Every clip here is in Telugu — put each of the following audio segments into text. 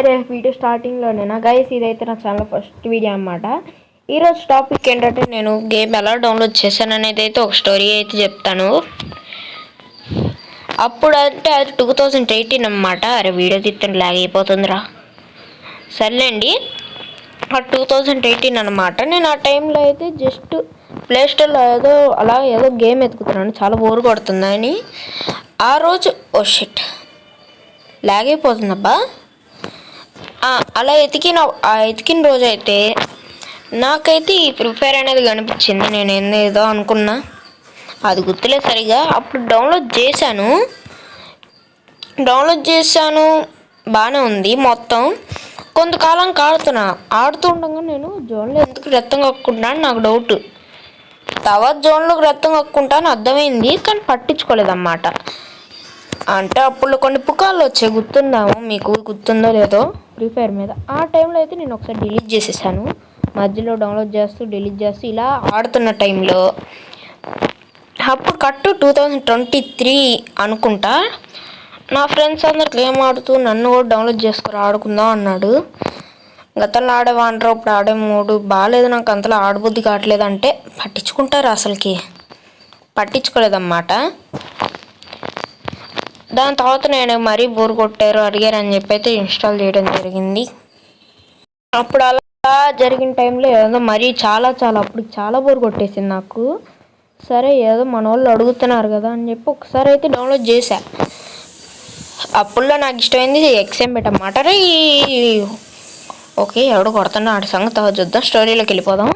అరే వీడియో స్టార్టింగ్లోనేనా గైస్, ఇదైతే నా ఛానల్ ఫస్ట్ వీడియో అనమాట. ఈరోజు టాపిక్ ఏంటంటే నేను గేమ్ ఎలా డౌన్లోడ్ చేశాను అనేది అయితే ఒక స్టోరీ అయితే చెప్తాను. అప్పుడు అంటే అది 2018 అనమాట. అరే వీడియో తీస్తే లాగ్ అయిపోతుందిరా. సర్లేండి, ఆ 2018 అనమాట. నేను ఆ టైంలో అయితే జస్ట్ ప్లేస్టోర్లో ఏదో గేమ్ ఎత్తుకుతున్నాను, చాలా బోర్ కొడుతుందని. ఆ రోజు షిట్ లాగ్ అయిపోతుందబ్బా. అలా ఎతికిన రోజు అయితే నాకైతే ఈ ఫ్రీ ఫైర్ అనేది కనిపించింది. నేను ఏదో అనుకున్నా, అది గుర్తులేదు సరిగా. అప్పుడు డౌన్లోడ్ చేశాను, బాగానే ఉంది మొత్తం. కొంతకాలానికి ఆడుతుండగా నేను జోన్లో ఎందుకు రక్తం కక్కుంటాను నాకు డౌట్. తర్వాత జోన్లోకి రక్తం కక్కుంటాను అర్థమైంది, కానీ పట్టించుకోలేదన్నమాట. అంటే అప్పుడు కొన్ని పుకార్లు వచ్చాయి, మీకు గుర్తుందో లేదో ఫ్రీ ఫైర్ మీద. ఆ టైంలో అయితే నేను ఒకసారి డిలీట్ చేసేసాను, మధ్యలో డౌన్లోడ్ చేస్తూ డిలీట్ చేస్తూ ఇలా ఆడుతున్న టైంలో. అప్పుడు 2023 అనుకుంటా, నా ఫ్రెండ్స్ అందరు గేమ్ ఆడుతూ నన్ను కూడా డౌన్లోడ్ చేసుకుని ఆడుకుందాం అన్నాడు. గతంలో ఆడేవాండ్రా, ఇప్పుడు ఆడే మూడు బాగాలేదు, నాకు అంతలో ఆడబుద్ధి కావట్లేదు అంటే పట్టించుకుంటారు, అసలుకి పట్టించుకోలేదన్నమాట. దాని తర్వాత నేను మరీ బోర్ కొట్టారు అడిగారని చెప్పి అయితే ఇన్స్టాల్ చేయడం జరిగింది. అప్పుడు అలా జరిగిన టైంలో ఏదో మరీ అప్పుడు చాలా బోర్ కొట్టేసింది నాకు. సరే ఏదో మన వాళ్ళు అడుగుతున్నారు కదా అని చెప్పి ఒకసారి అయితే డౌన్లోడ్ చేశా. అప్పుడులో నాకు ఇష్టమైంది ఎక్స్ఎంబెట్ అన్నమాట. ఓకే, ఎవడో కొడుతున్నా ఆడి సంగతి చూద్దాం, స్టోరీలోకి వెళ్ళిపోదాం.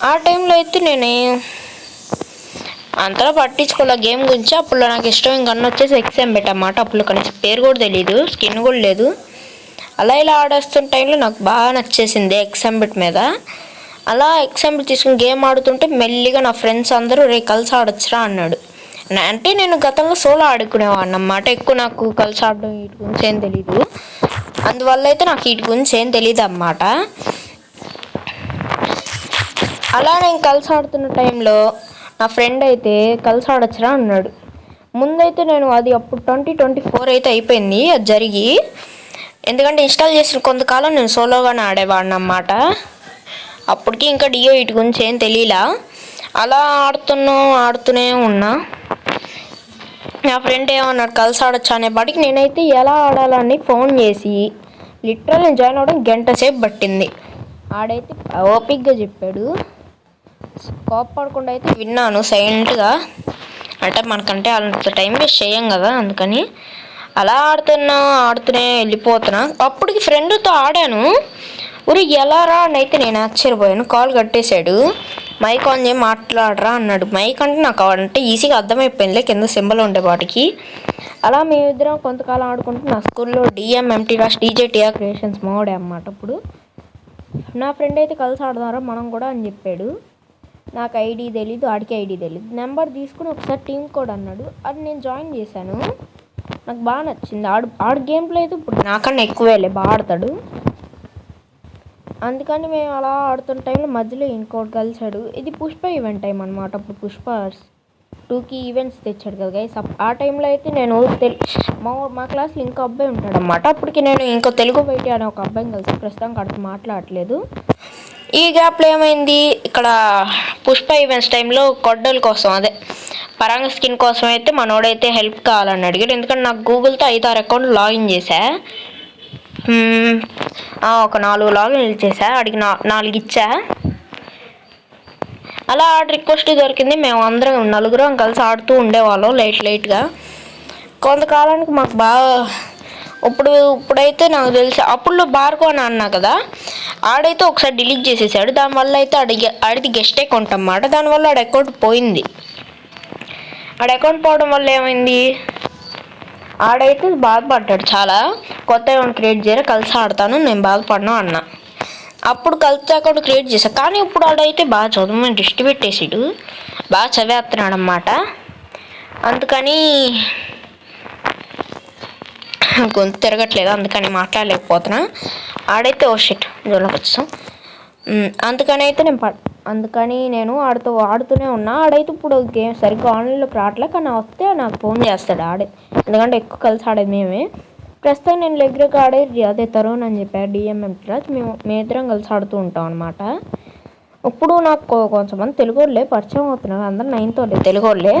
ఆ టైంలో అయితే నేను అంతలా పట్టించుకోలే గేమ్ గురించి. అప్పుడు నాకు ఇష్టమైన గన్ వచ్చేసి ఎక్స్ఎంబెట్ అన్నమాట. అప్పుడు కనీసం పేరు కూడా తెలియదు, స్కిన్ కూడా లేదు. అలా ఇలా ఆడేస్తున్న టైంలో నాకు బాగా నచ్చేసింది ఎక్స్ఎంబెట్ మీద. అలా ఎక్స్ఎంబెట్ తీసుకుని గేమ్ ఆడుతుంటే మెల్లిగా నా ఫ్రెండ్స్ అందరూ కలిసి ఆడొచ్చురా అన్నాడు. అంటే నేను గతంలో సోలో ఆడుకునేవాడిని అన్నమాట. ఎక్కువ నాకు కలిసి ఆడడం వీటి గురించి ఏం తెలీదు, అందువల్ల అయితే నాకు వీటి గురించి ఏం తెలియదు అన్నమాట. అలా నేను కలిసి ఆడుతున్న టైంలో నా ఫ్రెండ్ అయితే కలిసి ఆడొచ్చురా అన్నాడు. ముందైతే నేను అది అప్పుడు 2024 అయితే అయిపోయింది అది జరిగి. ఎందుకంటే ఇన్స్టాల్ చేసిన కొంతకాలం నేను సోలోగానే ఆడేవాడిని అన్నమాట. అప్పటికి ఇంకా డియో వీటి గురించి ఏం తెలియలా. అలా ఆడుతూనే ఉన్నా. నా ఫ్రెండ్ ఏమన్నాడు కలిసి ఆడొచ్చు అనేపాటికి నేనైతే ఎలా ఆడాలని ఫోన్ చేసి లిటరల్ నేను జాయిన్ అవ్వడం గంట సేపు పట్టింది. ఆడైతే ఓపిక్గా చెప్పాడు, కోప్పడకుండా అయితే విన్నాను సైలెంట్గా. అంటే మనకంటే అంత టైం వేస్ట్ చేయం కదా, అందుకని అలా ఆడుతూనే వెళ్ళిపోతున్నా. అప్పటికి ఫ్రెండ్తో ఆడాను. ఎలా రా అని అయితే నేను ఆశ్చర్యపోయాను. కాల్ కట్టేశాడు, మైక్ ఆన్ చేసి మాట్లాడరా అన్నాడు. మైక్ అంటే నాకు అంటే ఈజీగా అర్థమైపోయిందిలే, కింద సింబల్ ఉండేవాటికి. అలా మేమిద్దరం కొంతకాలం ఆడుకుంటూ నా స్కూల్లో డిఎంఎంటీ డీజేటీఆ క్రియేషన్స్ మోడే అన్నమాట. అప్పుడు నా ఫ్రెండ్ అయితే కలిసి ఆడదారా మనం కూడా అని చెప్పాడు. నాకు ఐడి తెలీదు, ఆడికి ఐడి తెలీదు. నెంబర్ తీసుకుని ఒకసారి టీమ్ కోడ్ అన్నాడు, అది నేను జాయిన్ చేశాను. నాకు బాగా నచ్చింది. ఆడు గేమ్ ప్లే అయితే ఇప్పుడు నాకన్నా ఎక్కువేలే, బాగా ఆడతాడు. అందుకని మేము అలా ఆడుతున్న టైంలో మధ్యలో ఇంకోటి కలిసాడు. ఇది పుష్ప ఈవెంట్ టైం అనమాట. అప్పుడు పుష్ప 2కి ఈవెంట్స్ తెచ్చాడు కదా గైస్. ఆ టైంలో అయితే నేను మా క్లాస్లో ఇంకో అబ్బాయి ఉంటాడు అన్నమాట. అప్పటికి నేను ఇంకో తెలుగు బయట అనే ఒక అబ్బాయిని కలిసి ప్రస్తుతానికి అడిగి మాట్లాడట్లేదు. ఈ గ్యాప్లో ఏమైంది, ఇక్కడ పుష్ప ఈవెంట్స్ టైంలో కొడ్డల కోసం, అదే పరాంగ స్కిన్ కోసం అయితే మనోడైతే హెల్ప్ కావాలని అడిగాడు. ఎందుకంటే నాకు గూగుల్తో 5-6 అకౌంట్లు లాగిన్ చేశా. ఒక 4 లాగిన్లు చేశా, అడిగి 4 ఇచ్చా. అలా ఆడ రిక్వెస్ట్ దొరికింది. మేము అందరం నలుగురం కలిసి ఆడుతూ ఉండేవాళ్ళం లైట్గా. కొంతకాలానికి మాకు బాగా ఇప్పుడైతే నాకు తెలిసి అప్పుడు బార్కో అని అన్నా కదా, ఆడైతే ఒకసారి డిలీట్ చేసేసాడు. దానివల్ల అయితే ఆడిది గెస్ట్ అకౌంట్ అన్నమాట. దానివల్ల ఆడ అకౌంట్ పోయింది. ఆడ అకౌంట్ పోవడం వల్ల ఏమైంది, ఆడైతే బాధపడ్డాడు చాలా. కొత్త అకౌంట్ క్రియేట్ చేయరా, కలిసి ఆడతాను, నేను బాధపడను అన్నా. అప్పుడు కలిసి అకౌంట్ క్రియేట్ చేశా. కానీ ఇప్పుడు ఆడైతే బాగా చదవమని దిష్టి పెట్టేసాడు, బాగా చదివేస్తున్నాడు అన్నమాట. అందుకని గొంతు తిరగట్లేదు, అందుకని మాట్లాడలేకపోతున్నా. ఆడైతే షిట్ జోన్లోకి వచ్చాం. అందుకని నేను ఆడుతూనే ఉన్నా. ఆడైతే ఇప్పుడు గేమ్ సరిగ్గా ఆన్లైన్లోకి రావట్లే, కానీ వస్తే నాకు ఫోన్ చేస్తాడు ఆడే. ఎందుకంటే ఎక్కువ కలిసి ఆడేది మేమే. ప్రస్తుతం నేను లెగ్లోకి ఆడేది అదే తరుణ్ అని చెప్పారు డిఎంఎం రాజ్. మేము ఇద్దరం కలిసి ఆడుతూ ఉంటాం అనమాట. ఇప్పుడు నాకు కొంతమంది తెలుగు వాళ్ళే పరిచయం అవుతున్నారు, అందరు 9th వాళ్ళే తెలుగు వాళ్ళే.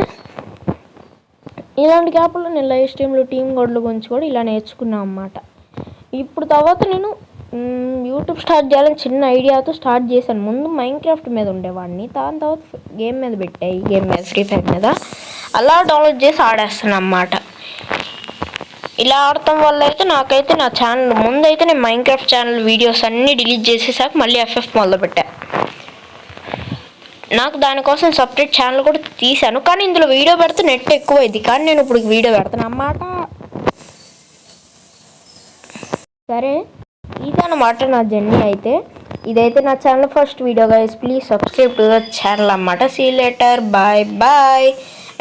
ఇలాంటి గ్యాప్లో నేను లైవ్ స్ట్రీమ్లు టీమ్ గోడ్ల గురించి కూడా ఇలా నేర్చుకున్నాను అన్నమాట. ఇప్పుడు తర్వాత నేను యూట్యూబ్ స్టార్ట్ చేయాలని చిన్న ఐడియాతో స్టార్ట్ చేశాను. ముందు మైన్క్రాఫ్ట్ మీద ఉండేవాడిని, దాని తర్వాత గేమ్ మీద పెట్టాయి, గేమ్ మీద ఫ్రీ ఫైర్ మీద అలా డౌన్లోడ్ చేసి ఆడేస్తాను అన్నమాట. ఇలా ఆడటం వల్ల అయితే నాకైతే నా ఛానల్ ముందైతే నేను మైన్క్రాఫ్ట్ ఛానల్ వీడియోస్ అన్నీ డిలీట్ చేసేసాక మళ్ళీ FF మొదలుపెట్టా. నాకు దానికోసం సపరేట్ ఛానల్ కూడా తీశాను, కానీ ఇందులో వీడియో పెడితే నెట్ ఎక్కువైంది, కానీ నేను ఇప్పుడు వీడియో పెడతాను అన్నమాట. సరే, ఇదన్నమాట నా జర్నీ అయితే. ఇదైతే నా channel first video guys, please subscribe to the channel అన్నమాట. See later, bye bye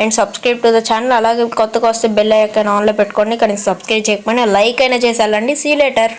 and subscribe to the channel. అలాగే కొత్తగా వస్తే బెల్ ఐకాన్ ఆన్లో పెట్టుకోండి, కానీ సబ్స్క్రైబ్ చేయకపోయినా లైక్ అయినా చేసేయాలండి. See later.